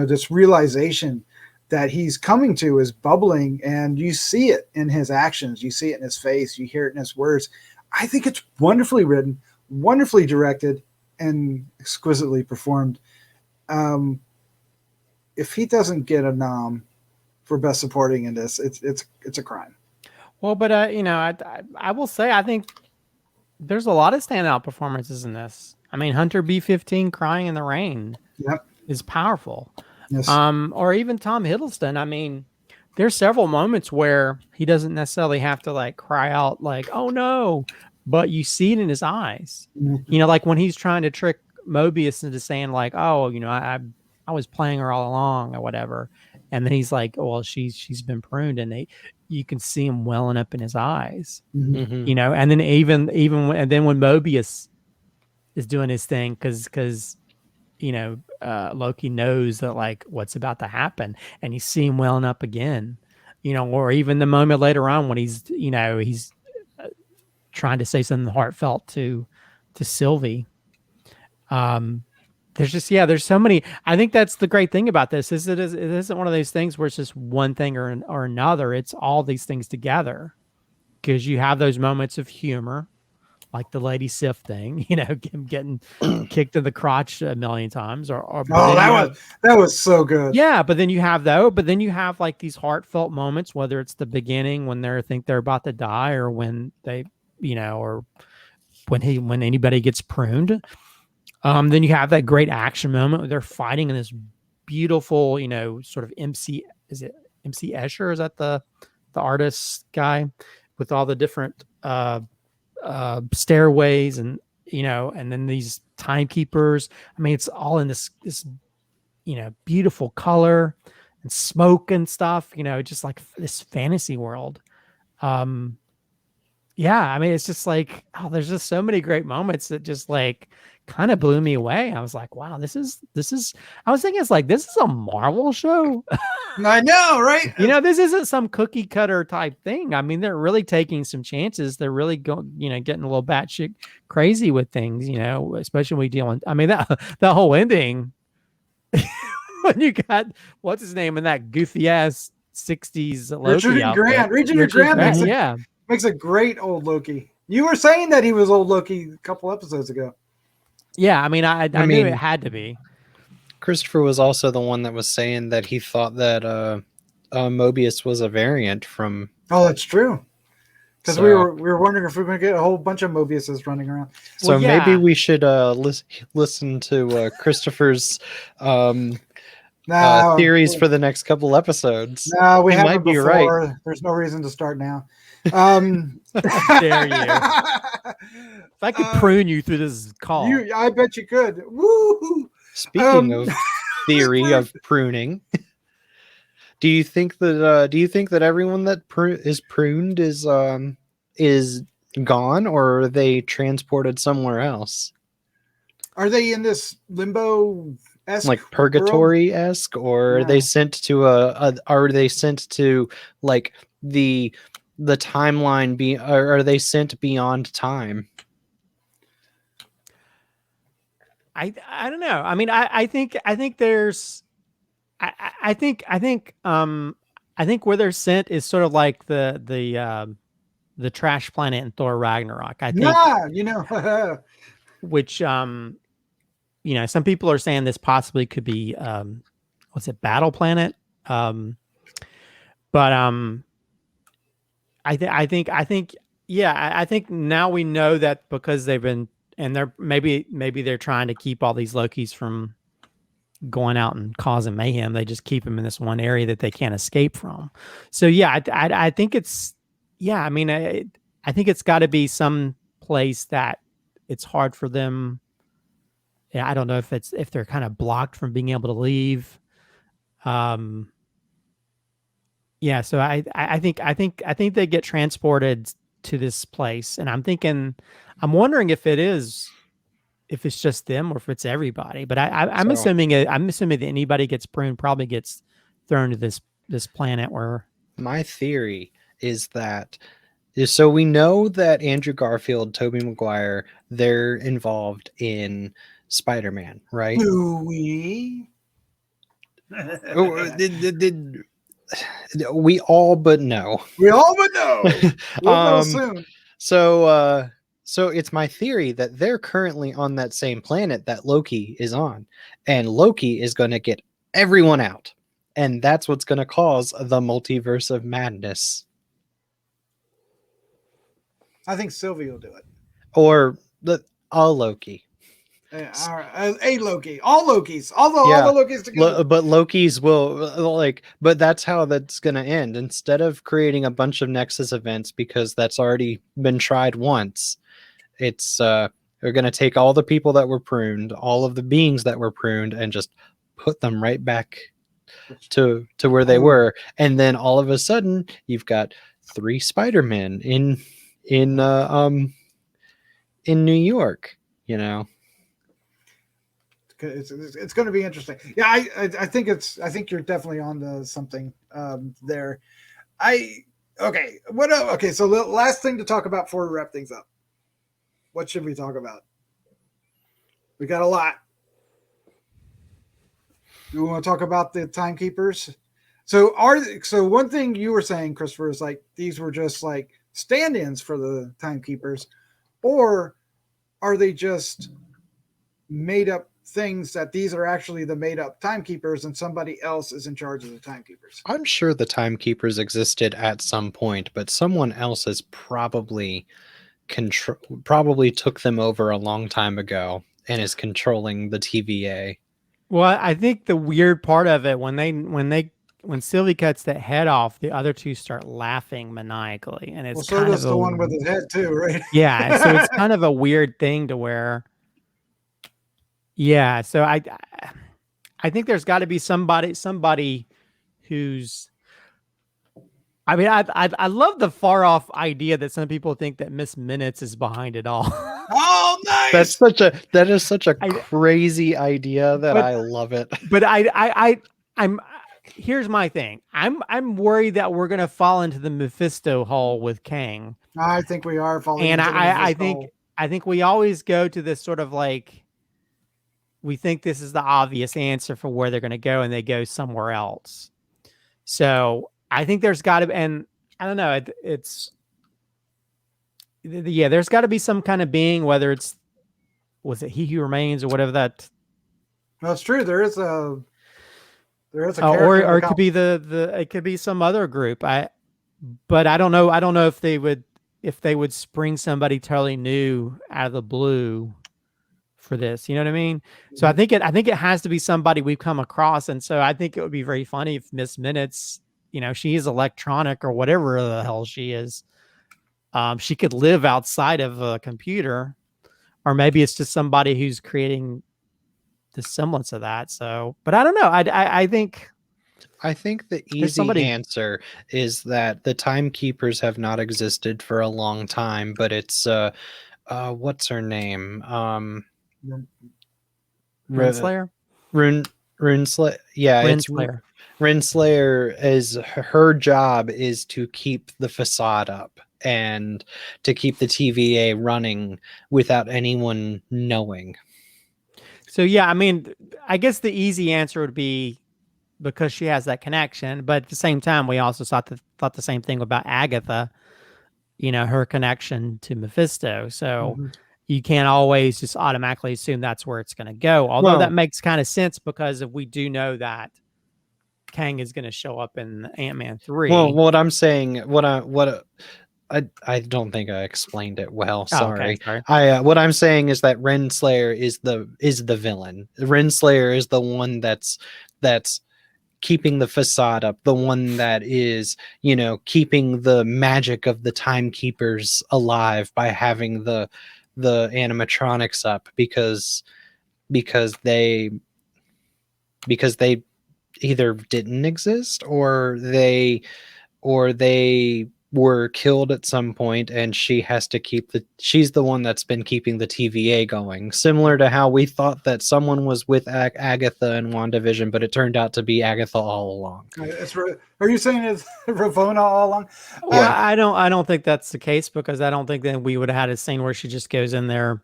[SPEAKER 1] this realization that he's coming to is bubbling, and you see it in his actions. You see it in his face. You hear it in his words. I think it's wonderfully written, wonderfully directed, and exquisitely performed. If he doesn't get a nom for best supporting in this, it's a crime.
[SPEAKER 2] Well, but I will say I think there's a lot of standout performances in this. I mean, Hunter B-15 crying in the rain is powerful.
[SPEAKER 1] Yes.
[SPEAKER 2] Or even Tom Hiddleston. I mean, there's several moments where he doesn't necessarily have to like cry out like, "Oh no," but you see it in his eyes.
[SPEAKER 1] Mm-hmm.
[SPEAKER 2] Like when he's trying to trick Mobius into saying like, "Oh, I was playing her all along," or whatever, and then he's like, "Well, she's been pruned," and you can see him welling up in his eyes.
[SPEAKER 1] Mm-hmm.
[SPEAKER 2] And then even when Mobius is doing his thing, because Loki knows that like what's about to happen, and you see him welling up again, or even the moment later on when he's trying to say something heartfelt to Sylvie. There's so many. I think that's the great thing about this is it isn't one of those things where it's just one thing or another. It's all these things together, because you have those moments of humor, like the Lady Sif thing, him getting kicked in the crotch a million times,
[SPEAKER 1] that was so good.
[SPEAKER 2] Yeah, but then you have like these heartfelt moments, whether it's the beginning when they think they're about to die, or when they, or when anybody gets pruned. Then you have that great action moment where they're fighting in this beautiful, sort of MC. Is it MC Escher? Is that the artist guy with all the different stairways and and then these timekeepers? I mean, it's all in this beautiful color and smoke and stuff. Just like this fantasy world. I mean, it's just like, there's just so many great moments that just like kind of blew me away. I was like, wow, this is I was thinking, it's like, this is a Marvel show.
[SPEAKER 1] I know, right?
[SPEAKER 2] This isn't some cookie cutter type thing. I mean, they're really taking some chances. They're really going, getting a little batshit crazy with things, especially when we deal in, I mean, that whole ending when you got, what's his name in that goofy ass 60s Loki
[SPEAKER 1] Richard Grant. Richard Grant makes a great old Loki. You were saying that he was old Loki a couple episodes ago.
[SPEAKER 2] Yeah, I mean, I knew it had to be.
[SPEAKER 3] Christopher was also the one that was saying that he thought that Mobius was a variant from.
[SPEAKER 1] Oh, that's true. Because we were wondering if we were going to get a whole bunch of Mobiuses running around.
[SPEAKER 3] So well, yeah. Maybe we should listen to Christopher's theories for the next couple episodes.
[SPEAKER 1] No, we might be before. Right. There's no reason to start now.
[SPEAKER 2] How dare you? If I could prune you through this call,
[SPEAKER 1] I bet you could. Woo!
[SPEAKER 3] Speaking of theory of pruning, do you think that everyone that is pruned is gone, or are they transported somewhere else?
[SPEAKER 1] Are they in this limbo-esque,
[SPEAKER 3] like purgatory-esque, or are they sent to are they sent to like the timeline or are they sent beyond time?
[SPEAKER 2] I don't know. I mean, I think there's I think where they're sent is sort of like the trash planet in Thor Ragnarok. I think which some people are saying this possibly could be what's it, Battle Planet? But I think now we know that because they've been, and they're maybe they're trying to keep all these Lokis from going out and causing mayhem. They just keep them in this one area that they can't escape from. So yeah, I think it's, I mean, I think it's got to be some place that it's hard for them. Yeah, I don't know if they're kind of blocked from being able to leave. So I think they get transported to this place, and I'm wondering if it's just them or if it's everybody. But I'm assuming that anybody gets pruned probably gets thrown to this planet where.
[SPEAKER 3] My theory is that. So we know that Andrew Garfield, Tobey Maguire, they're involved in Spider-Man, right?
[SPEAKER 1] Do we?
[SPEAKER 3] We all but no.
[SPEAKER 1] We'll know soon.
[SPEAKER 3] So it's my theory that they're currently on that same planet that Loki is on, and Loki is going to get everyone out, and that's what's going to cause the multiverse of madness.
[SPEAKER 1] I think Sylvie will do it,
[SPEAKER 3] or all Loki.
[SPEAKER 1] A Loki, all Lokis, all the Lokis together.
[SPEAKER 3] But Lokis will but that's how that's going to end. Instead of creating a bunch of Nexus events, because that's already been tried once, it's they're going to take all the people that were pruned, all of the beings that were pruned, and just put them right back to where they were. And then all of a sudden, you've got 3 Spider-Men in New York,
[SPEAKER 1] It's going to be interesting. Yeah, I think you're definitely onto something there. Okay. So the last thing to talk about before we wrap things up. What should we talk about? We got a lot. You want to talk about the timekeepers? So one thing you were saying, Christopher, is like these were just like stand-ins for the timekeepers, or are they just made up things that these are actually the made up timekeepers and somebody else is in charge of the timekeepers?
[SPEAKER 3] I'm sure the timekeepers existed at some point, but someone else has probably took them over a long time ago and is controlling the TVA.
[SPEAKER 2] Well, I think the weird part of it, when Sylvie cuts that head off, the other two start laughing maniacally, and it's
[SPEAKER 1] so does the one with his head too, right?
[SPEAKER 2] Yeah, so it's kind of a weird thing to where. Yeah, so I think there's got to be somebody who's. I mean, I love the far off idea that some people think that Miss Minutes is behind it all.
[SPEAKER 1] Oh, nice!
[SPEAKER 3] That is such a crazy idea that I love it.
[SPEAKER 2] But I'm here's my thing. I'm worried that we're gonna fall into the Mephisto hole with Kang.
[SPEAKER 1] I think we are falling.
[SPEAKER 2] And
[SPEAKER 1] into the Mephisto hole.
[SPEAKER 2] I think we always go to this sort of like. We think this is the obvious answer for where they're going to go, and they go somewhere else. So I think there's got to be, and I don't know, yeah, there's got to be some kind of being, whether was it He Who Remains or whatever that.
[SPEAKER 1] No, it's true. There is a
[SPEAKER 2] or it could be it could be some other group. But I don't know. I don't know if they would spring somebody totally new out of the blue for this. You know what I mean? So I think it has to be somebody we've come across, and so I think it would be very funny if Miss Minutes, she is electronic or whatever the hell she is. She could live outside of a computer, or maybe it's just somebody who's creating the semblance of that. So, but I don't know. I think
[SPEAKER 3] the easy answer is that the timekeepers have not existed for a long time, but it's what's her name?
[SPEAKER 2] Renslayer?
[SPEAKER 3] Renslayer. Yeah,
[SPEAKER 2] Renslayer.
[SPEAKER 3] Renslayer is her job is to keep the facade up and to keep the TVA running without anyone knowing.
[SPEAKER 2] So yeah, I mean, I guess the easy answer would be because she has that connection, but at the same time, we also thought the same thing about Agatha, her connection to Mephisto. So you can't always just automatically assume that's where it's going to go. Although that makes kind of sense because if we do know that Kang is going to show up in Ant-Man 3.
[SPEAKER 3] Well, what I'm saying, I don't think I explained it well. Sorry.
[SPEAKER 2] Oh, okay. Sorry.
[SPEAKER 3] What I'm saying is that Renslayer is the villain. Renslayer is the one that's keeping the facade up, the one that is, keeping the magic of the timekeepers alive by having the animatronics up because they either didn't exist or they were killed at some point, and she's the one that's been keeping the TVA going, similar to how we thought that someone was with Agatha and WandaVision, but it turned out to be Agatha all along.
[SPEAKER 1] Are you saying it's Ravonna all along?
[SPEAKER 2] Well, I don't think that's the case, because I don't think then we would have had a scene where she just goes in there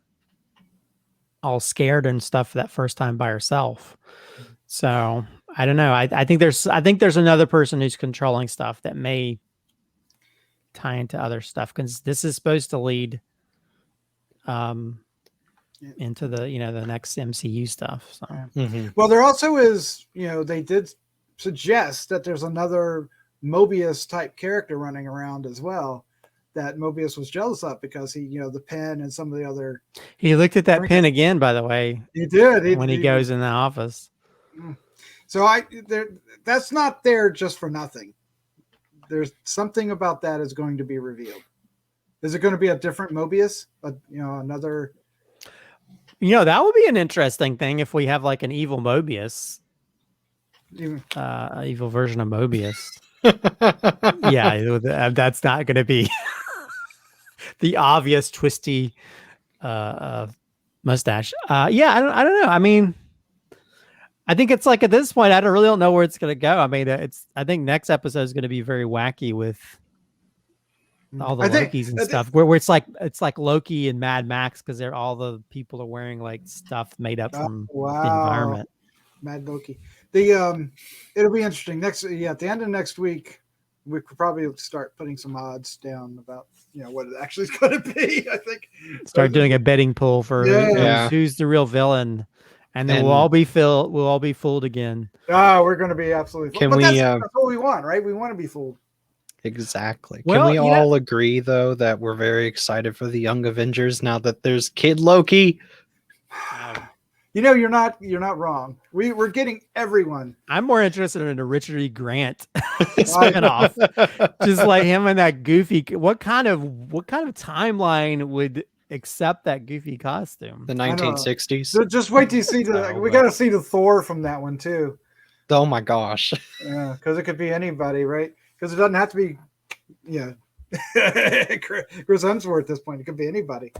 [SPEAKER 2] all scared and stuff that first time by herself. So I don't know. I think there's another person who's controlling stuff that may tie into other stuff, because this is supposed to lead into the the next MCU stuff. So
[SPEAKER 1] Well, there also is, they did suggest that there's another Mobius type character running around as well that Mobius was jealous of, because he, the pen and some of the other.
[SPEAKER 2] He looked at that pen again, by the way.
[SPEAKER 1] He did
[SPEAKER 2] when he goes in the office.
[SPEAKER 1] So that's not there just for nothing. There's something about that is going to be revealed. Is it going to be a different Mobius? Another.
[SPEAKER 2] That would be an interesting thing if we have like an evil Mobius, evil version of Mobius. Yeah, that's not going to be the obvious twisty mustache. I don't know. I mean, I think it's like at this point, I don't know where it's going to go. I mean, I think next episode is going to be very wacky with all the Lokis and stuff, where it's like Loki and Mad Max, because all the people are wearing like stuff made up from the environment.
[SPEAKER 1] Mad Loki. It'll be interesting at the end of next week. We could probably start putting some odds down about what it actually is going to be. I think
[SPEAKER 2] start doing a betting pool for who's the real villain. And then we'll all be fooled again.
[SPEAKER 1] We're going to be absolutely fooled. That's what we want, right? We want to be fooled.
[SPEAKER 3] Exactly. Can we all agree, though, that we're very excited for the Young Avengers now that there's Kid Loki?
[SPEAKER 1] You're not wrong. We're getting everyone.
[SPEAKER 2] I'm more interested in a Richard E. Grant spinoff, just like him and that goofy. What kind of timeline would accept that goofy costume?
[SPEAKER 3] The 1960s.
[SPEAKER 1] So just wait till you see we got to see the Thor from that one too.
[SPEAKER 3] Oh my gosh.
[SPEAKER 1] Yeah, because it could be anybody, right? Because it doesn't have to be, Chris Hemsworth at this point. It could be anybody.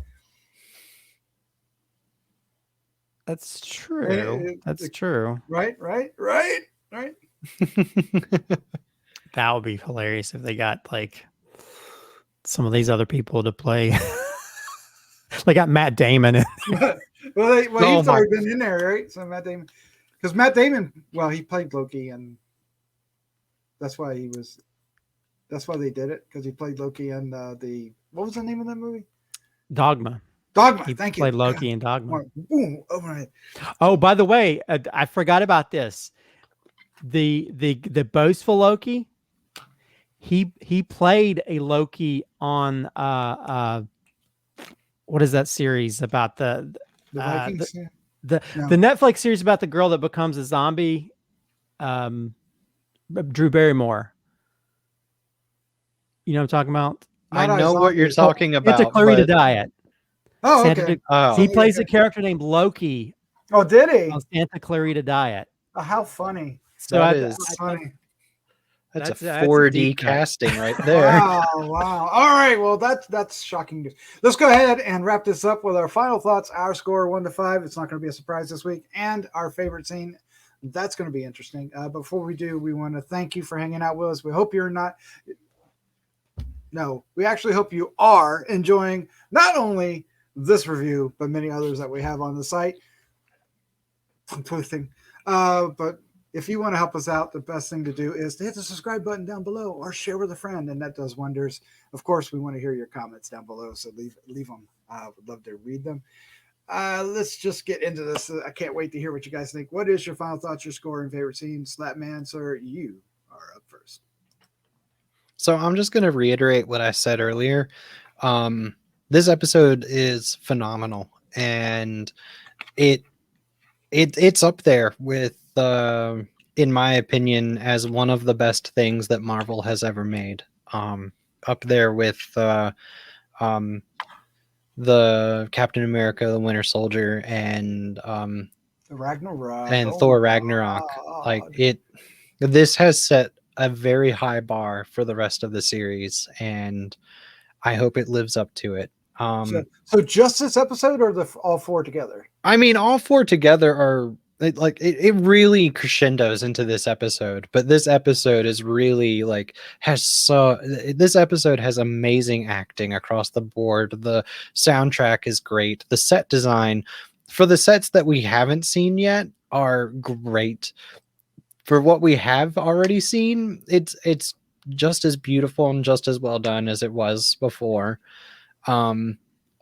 [SPEAKER 2] That's true. That's true.
[SPEAKER 1] Right.
[SPEAKER 2] That would be hilarious if they got like some of these other people to play. They got Matt Damon in.
[SPEAKER 1] He's already been in there, right? So Matt Damon, because Matt Damon, he played Loki, and that's why they did it, because he played Loki and what was the name of that movie?
[SPEAKER 2] Dogma. He
[SPEAKER 1] Thank you.
[SPEAKER 2] played Loki in Dogma.
[SPEAKER 1] Boom, over it.
[SPEAKER 2] Oh, by the way, I forgot about this. The boastful Loki. He played a Loki on what is that series about
[SPEAKER 1] The Vikings?
[SPEAKER 2] the Netflix series about the girl that becomes a zombie? Drew Barrymore. You know what I'm talking about?
[SPEAKER 3] I know what you're talking about.
[SPEAKER 2] Santa Clarita Diet.
[SPEAKER 1] Oh, okay.
[SPEAKER 2] He plays a character named Loki.
[SPEAKER 1] Oh, did he?
[SPEAKER 2] On Santa Clarita Diet.
[SPEAKER 1] Oh, how funny.
[SPEAKER 2] So
[SPEAKER 1] that's funny.
[SPEAKER 3] That's a 4D casting right there.
[SPEAKER 1] Wow. All right. Well, that's shocking news. Let's go ahead and wrap this up with our final thoughts. Our score 1 to 5. It's not going to be a surprise this week. And our favorite scene. That's going to be interesting. Before we do, we want to thank you for hanging out with us. We hope you're not. No, we actually hope you are enjoying not only this review, but many others that we have on the site. I'm twisting. But if you want to help us out, the best thing to do is to hit the subscribe button down below or share with a friend, and that does wonders. Of course, we want to hear your comments down below, so leave them. Would love to read them. Let's just get into this. I can't wait to hear what you guys think. What is your final thoughts, your score, and favorite scene? Slattman, sir, you are up first.
[SPEAKER 3] So I'm just going to reiterate what I said earlier. This episode is phenomenal, and it's up there with, in my opinion, as one of the best things that Marvel has ever made. Up there with the Captain America, the Winter Soldier, and
[SPEAKER 1] the Ragnarok
[SPEAKER 3] and Thor Ragnarok. This has set a very high bar for the rest of the series, and I hope it lives up to it.
[SPEAKER 1] So just this episode, or all 4 together? I
[SPEAKER 3] mean, all 4 together are it really crescendos into this episode, but this episode is really this episode has amazing acting across the board. The soundtrack is great. The set design for the sets that we haven't seen yet are great. For what we have already seen, it's just as beautiful and just as well done as it was before.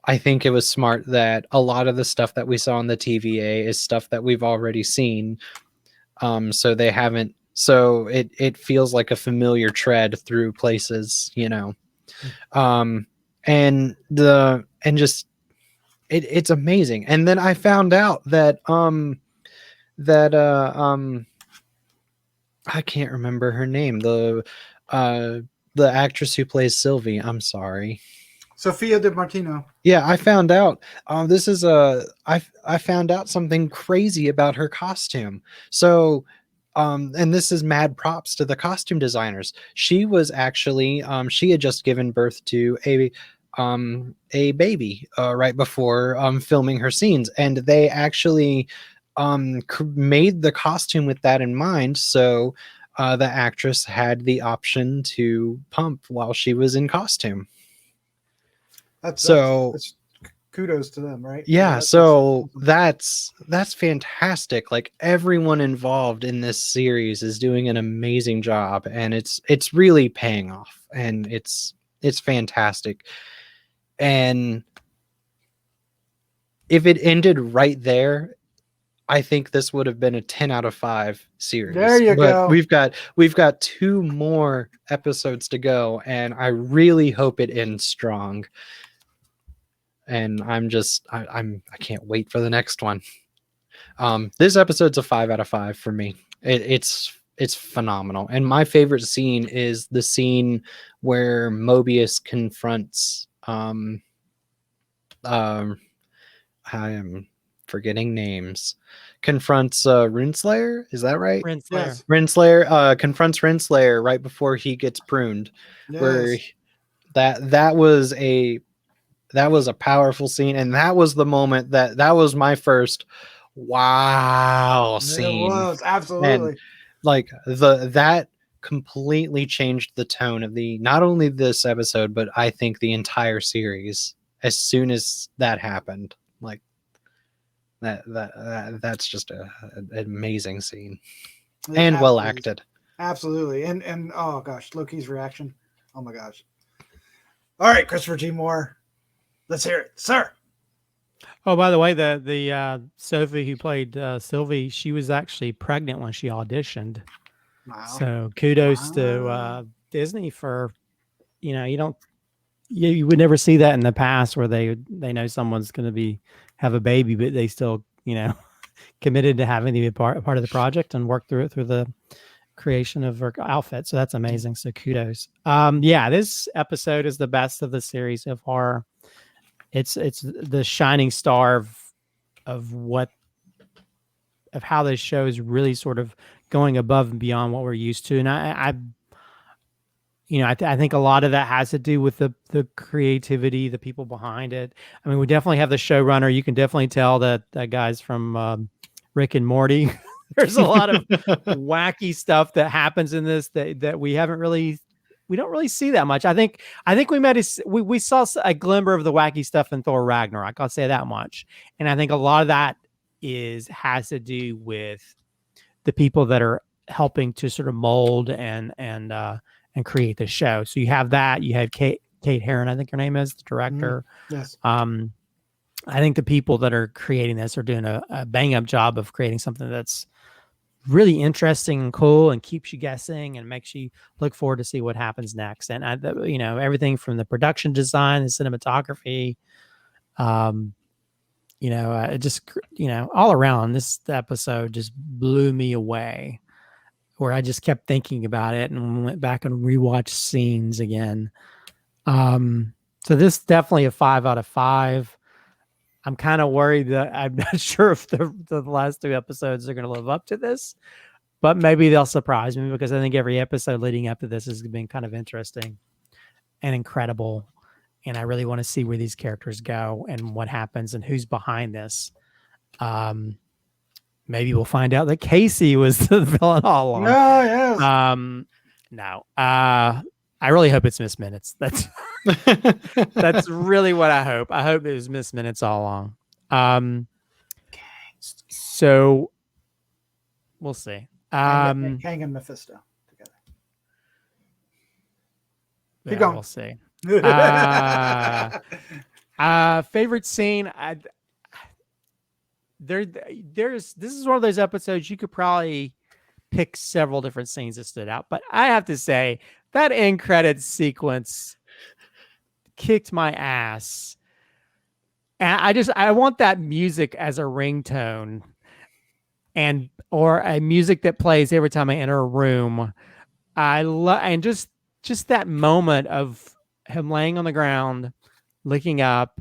[SPEAKER 3] I think it was smart that a lot of the stuff that we saw on the TVA is stuff that we've already seen. So they haven't, so it feels like a familiar tread through places, you know. It's amazing. And then I found out that I can't remember her name. The actress who plays Sylvie. I'm sorry.
[SPEAKER 1] Sophia Di Martino.
[SPEAKER 3] Yeah, I found out. I found out something crazy about her costume. So, and this is mad props to the costume designers. She was actually, she had just given birth to a baby right before filming her scenes, and they actually made the costume with that in mind. So the actress had the option to pump while she was in costume. That's
[SPEAKER 1] kudos to them, right?
[SPEAKER 3] Yeah, so that's fantastic. Like, everyone involved in this series is doing an amazing job, and it's really paying off, and it's fantastic. And if it ended right there, I think this would have been a 10 out of 5 series.
[SPEAKER 1] There you go.
[SPEAKER 3] We've got 2 more episodes to go, and I really hope it ends strong. And I can't wait for the next one. This episode's a 5 out of 5 for me. It's phenomenal. And my favorite scene is the scene where Mobius confronts I am forgetting names. Confronts Runeslayer, is that right?
[SPEAKER 2] Renslayer.
[SPEAKER 3] Renslayer confronts Renslayer right before he gets pruned. Yes. Where that was a powerful scene, and that was the moment that was my first wow scene.
[SPEAKER 1] It was, absolutely.
[SPEAKER 3] And that completely changed the tone of not only this episode, but I think the entire series. As soon as that happened, like that's just an amazing scene. And well acted.
[SPEAKER 1] Absolutely. And oh gosh, Loki's reaction. Oh my gosh. All right, Christopher G. Moore. Let's hear it, sir.
[SPEAKER 2] Oh, by the way, the Sophie who played Sylvie, she was actually pregnant when she auditioned.
[SPEAKER 1] Wow.
[SPEAKER 2] So kudos to Disney for, you would never see that in the past where they know someone's going to have a baby, but they still, committed to having to be part of the project and work through the creation of her outfit. So that's amazing. So kudos. This episode is the best of the series so far. It's the shining star of how this show is really sort of going above and beyond what we're used to. And I think a lot of that has to do with the creativity, the people behind it. I mean, we definitely have the showrunner. You can definitely tell that guys from Rick and Morty. There's a lot of wacky stuff that happens in this that we don't really see that much. I think we saw a glimmer of the wacky stuff in Thor Ragnarok. I'll say that much. And I think a lot of that has to do with the people that are helping to sort of mold and create the show. So you have that. You had Kate Herron, I think her name is, the director.
[SPEAKER 1] Yes.
[SPEAKER 2] I think the people that are creating this are doing a bang up job of creating something that's really interesting and cool and keeps you guessing and makes you look forward to see what happens next. And everything from the production design, the cinematography, all around, this episode just blew me away, where I just kept thinking about it and went back and rewatched scenes again. So this is definitely a 5 out of 5. I'm kind of worried that I'm not sure if the last 2 episodes are going to live up to this, but maybe they'll surprise me, because I think every episode leading up to this has been kind of interesting and incredible. And I really want to see where these characters go and what happens and who's behind this. Maybe we'll find out that Casey was the villain all along.
[SPEAKER 1] Oh, yes.
[SPEAKER 2] No. I really hope it's Miss Minutes. That's really what I hope. I hope it was Miss Minutes all along. So we'll see.
[SPEAKER 1] Kang and Mephisto together. Keep going.
[SPEAKER 2] We'll see. Favorite scene. This is one of those episodes you could probably pick several different scenes that stood out, but I have to say that end credits sequence kicked my ass, and I want that music as a ringtone, or a music that plays every time I enter a room. I love, and just that moment of him laying on the ground, looking up,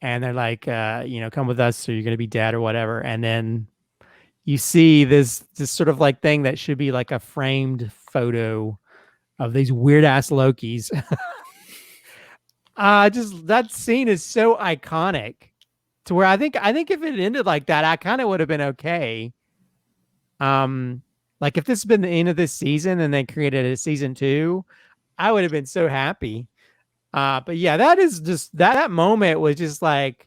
[SPEAKER 2] and they're like, come with us, or you're going to be dead, or whatever. And then you see this sort of like thing that should be like a framed photo of these weird ass Lokis. Just that scene is so iconic, to where I think if it ended like that, I kind of would have been okay. Like if this had been the end of this season and they created a season 2, I would have been so happy. But yeah, that is just that moment was just like,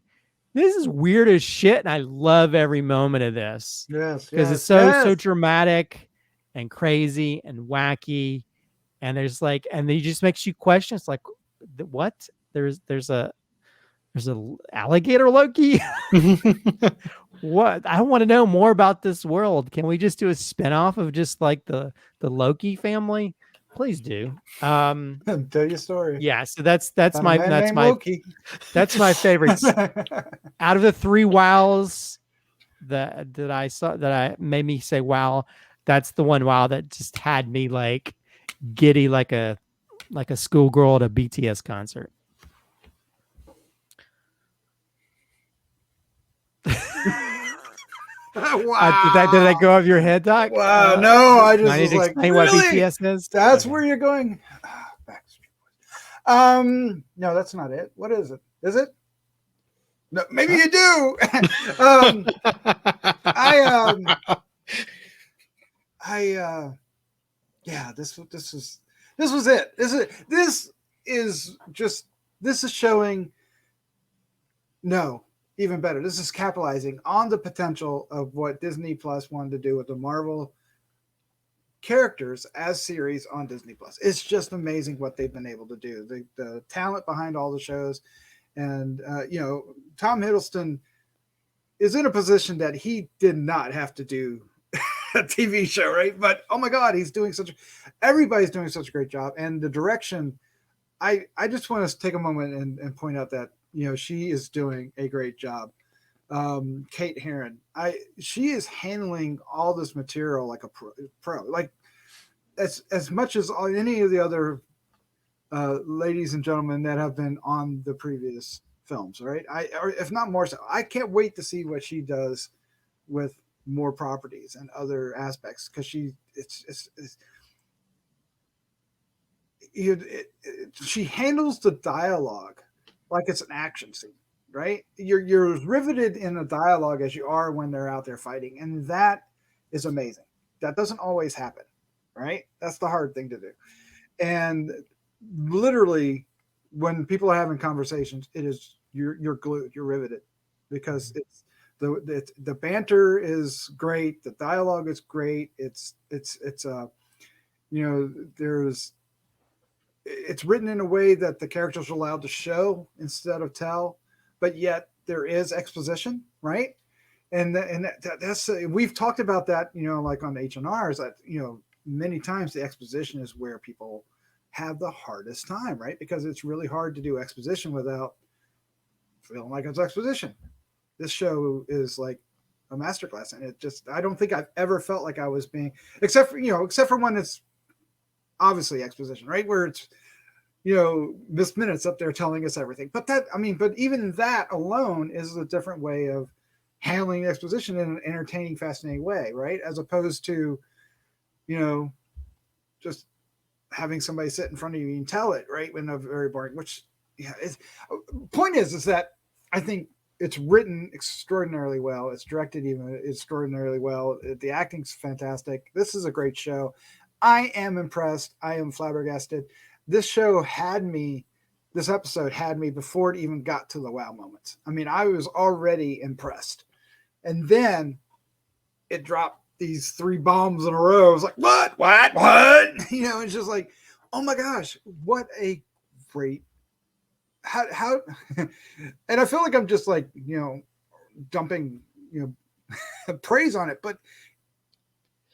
[SPEAKER 2] this is weird as shit, and I love every moment of this.
[SPEAKER 1] Yes,
[SPEAKER 2] because it's so dramatic and crazy and wacky, and there's like, and it just makes you question. It's like, what? There's a alligator Loki. What? I want to know more about this world. Can we just do a spinoff of just like the Loki family? Please do.
[SPEAKER 1] Tell your story.
[SPEAKER 2] Yeah, so that's my favorite. Out of the 3 wows that I saw, that made me say wow, that's the one wow that just had me like giddy, like a schoolgirl at a BTS concert.
[SPEAKER 1] Wow.
[SPEAKER 2] Did that go off your head, Doc?
[SPEAKER 1] Wow, no, I just was like,
[SPEAKER 2] explain
[SPEAKER 1] really?
[SPEAKER 2] what BTS is.
[SPEAKER 1] That's where you're going. Backstreet Boys. No, that's not it. What is it? Is it? No, maybe you do. This was it. This is showing. No. Even better. This is capitalizing on the potential of what Disney Plus wanted to do with the Marvel characters as series on Disney Plus. It's just amazing what they've been able to do. The talent behind all the shows, And Tom Hiddleston is in a position that he did not have to do a TV show, right? But oh my God, everybody's doing such a great job. And the direction, I just want to take a moment and point out that, she is doing a great job. Kate Herron, she is handling all this material like a pro. Like as much as any of the other ladies and gentlemen that have been on the previous films, right? Or if not more so, I can't wait to see what she does with more properties and other aspects, because she handles the dialogue like it's an action scene, right? You're riveted in the dialogue as you are when they're out there fighting, and that is amazing. That doesn't always happen, right? That's the hard thing to do. And literally, when people are having conversations, it is you're glued, you're riveted, because it's the banter is great, the dialogue is great. It's written in a way that the characters are allowed to show instead of tell, but yet there is exposition, right? And that's we've talked about that, like on H&Rs, that many times the exposition is where people have the hardest time, right? Because it's really hard to do exposition without feeling like it's exposition. This show is like a masterclass, and I don't think I've ever felt like I was being, except for when it's obviously exposition, right? Where it's, Miss Minute's up there telling us everything. But even that alone is a different way of handling exposition in an entertaining, fascinating way, right? As opposed to, just having somebody sit in front of you and tell it, right? When a very boring, point is that I think it's written extraordinarily well. It's directed even extraordinarily well. The acting's fantastic. This is a great show. I am impressed. I am flabbergasted. This episode had me before it even got to the wow moments. I was already impressed. And then it dropped these 3 bombs in a row. I was like, what? It's just like, oh my gosh, what a great, how and I feel like I'm just like, dumping, praise on it, but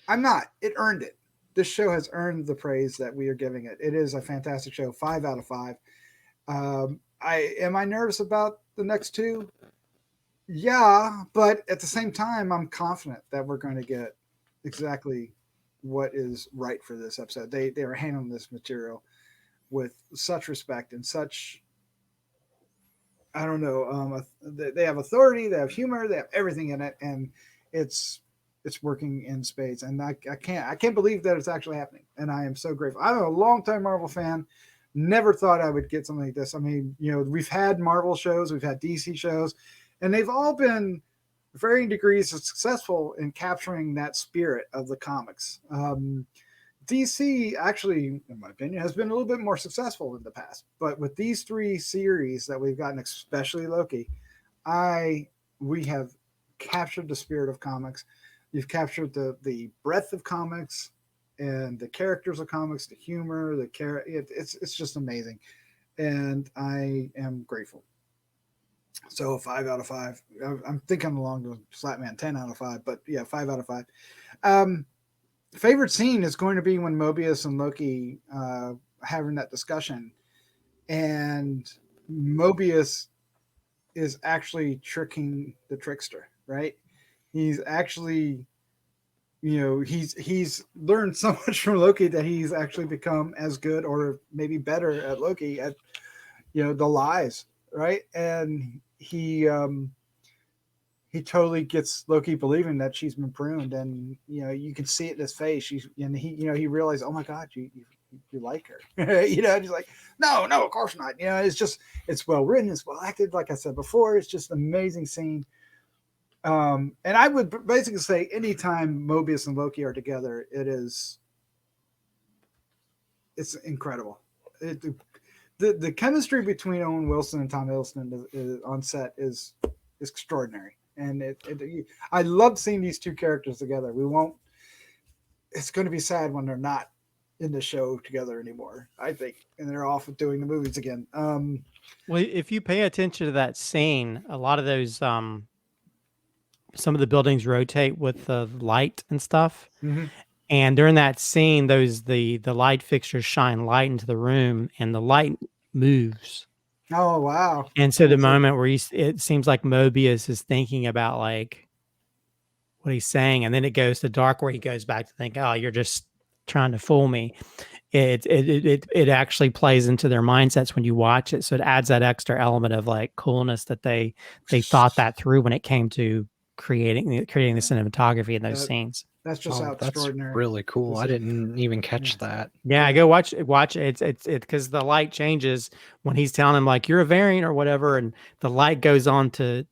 [SPEAKER 1] I'm not. It earned it. This show has earned the praise that we are giving it. It is a fantastic show. 5 out of 5. Am I nervous about the next 2? Yeah, but at the same time, I'm confident that we're going to get exactly what is right for this episode. They are handling this material with such respect and such, I don't know, they have authority, they have humor, they have everything in it, and it's working in spades. And I can't believe that it's actually happening. And I am so grateful. I'm a longtime Marvel fan. Never thought I would get something like this. We've had Marvel shows, we've had DC shows, and they've all been varying degrees of successful in capturing that spirit of the comics. DC actually, in my opinion, has been a little bit more successful in the past. But with these 3 series that we've gotten, especially Loki, we have captured the spirit of comics. You've captured the breadth of comics and the characters of comics, the humor, it's just amazing. And I am grateful. So 5 out of 5. I'm thinking along the Slattman 10 out of 5, but yeah, 5 out of 5. Favorite scene is going to be when Mobius and Loki having that discussion, and Mobius is actually tricking the trickster, right? He's actually, he's learned so much from Loki that he's actually become as good or maybe better at Loki at, the lies, right? And he totally gets Loki believing that she's been pruned, and you can see it in his face. He realized, oh my God, you like her, he's like, no, of course not. It's well written, it's well acted. Like I said before, it's just an amazing scene. And I would basically say anytime Mobius and Loki are together, it's incredible. The chemistry between Owen Wilson and Tom Hiddleston on set is extraordinary. And I love seeing these 2 characters together. It's going to be sad when they're not in the show together anymore, I think, and they're off doing the movies again.
[SPEAKER 2] Well, if you pay attention to that scene, a lot of those some of the buildings rotate with the light and stuff.
[SPEAKER 1] Mm-hmm.
[SPEAKER 2] And during that scene, the light fixtures shine light into the room, and the light moves.
[SPEAKER 1] Oh wow!
[SPEAKER 2] And so the moment where it seems like Mobius is thinking about like what he's saying, and then it goes to dark where he goes back to think, "Oh, you're just trying to fool me." It actually plays into their mindsets when you watch it, so it adds that extra element of like coolness that they thought that through when it came to creating the cinematography in those scenes.
[SPEAKER 1] That's just extraordinary.
[SPEAKER 3] That's really cool. I didn't even catch that.
[SPEAKER 2] Yeah, go watch it. It's because the light changes when he's telling him like you're a variant or whatever, and the light goes on to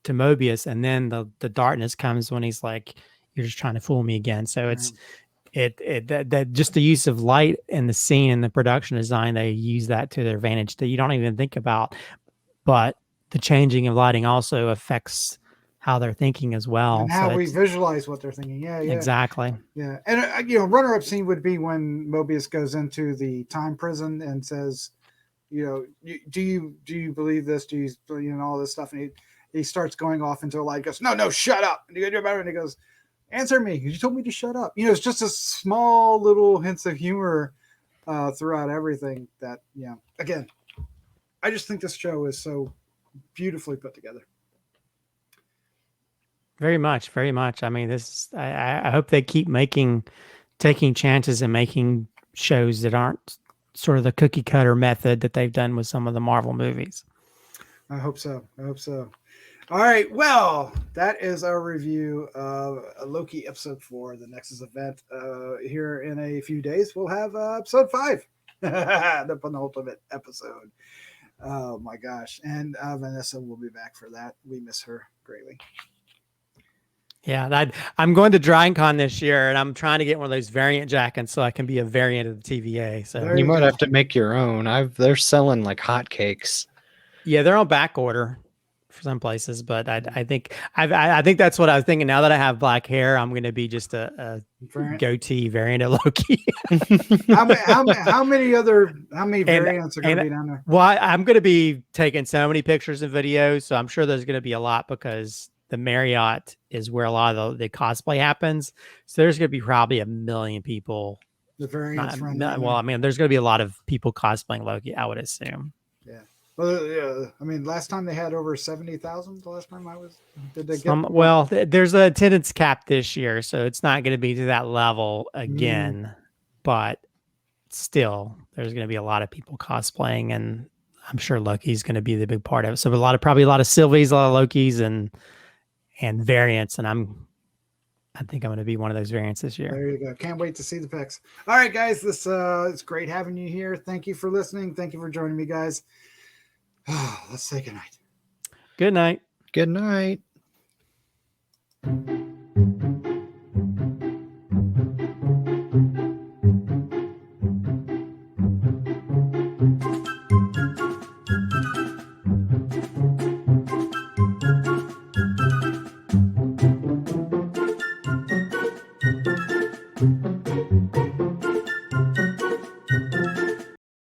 [SPEAKER 2] Mobius, and then the darkness comes when he's like, "You're just trying to fool me again." So it's that just the use of light in the scene and the production design, they use that to their advantage that you don't even think about. But the changing of lighting also affects how they're thinking as well,
[SPEAKER 1] and how we visualize what they're thinking. Yeah,
[SPEAKER 2] exactly.
[SPEAKER 1] Yeah, and runner-up scene would be when Mobius goes into the time prison and says, do you believe this? Do you all this stuff? And he starts going off into a light. He goes, no, shut up. And you do better. And he goes, answer me. You told me to shut up. It's just a small little hints of humor throughout everything. That again, I just think this show is so beautifully put together.
[SPEAKER 2] Very much, very much. I mean, I hope they keep taking chances and making shows that aren't sort of the cookie cutter method that they've done with some of the Marvel movies.
[SPEAKER 1] I hope so. All right. Well, that is our review of Loki episode 4, the Nexus event. Here in a few days, we'll have episode 5, the penultimate episode. Oh my gosh. And Vanessa will be back for that. We miss her greatly.
[SPEAKER 2] Yeah, I'm going to DryCon this year, and I'm trying to get one of those variant jackets so I can be a variant of the TVA. So
[SPEAKER 3] you might have to make your own. They're selling like hotcakes.
[SPEAKER 2] Yeah, they're on back order for some places, but I think that's what I was thinking. Now that I have black hair, I'm going to be just a goatee variant of Loki.
[SPEAKER 1] how many variants are going to be down there?
[SPEAKER 2] Well, I'm going to be taking so many pictures and videos, so I'm sure there's going to be a lot because the Marriott is where a lot of the cosplay happens. So there's going to be probably 1 million people.
[SPEAKER 1] The variants.
[SPEAKER 2] Well, I mean, there's going to be a lot of people cosplaying Loki, I would assume.
[SPEAKER 1] Yeah. Well, yeah. I mean, last time they had over 70,000. The last time I was, did they get?
[SPEAKER 2] Well, there's an attendance cap this year, so it's not going to be to that level again. But still, there's going to be a lot of people cosplaying, and I'm sure Loki's going to be the big part of it. So probably a lot of Sylvies, a lot of Lokis, and variants, and I think I'm going to be one of those variants this year.
[SPEAKER 1] There you go. Can't wait to see the pics. All right, guys, this it's great having you here. Thank you for listening. Thank you for joining me, guys. Let's say goodnight.
[SPEAKER 2] Good night.
[SPEAKER 3] Good night.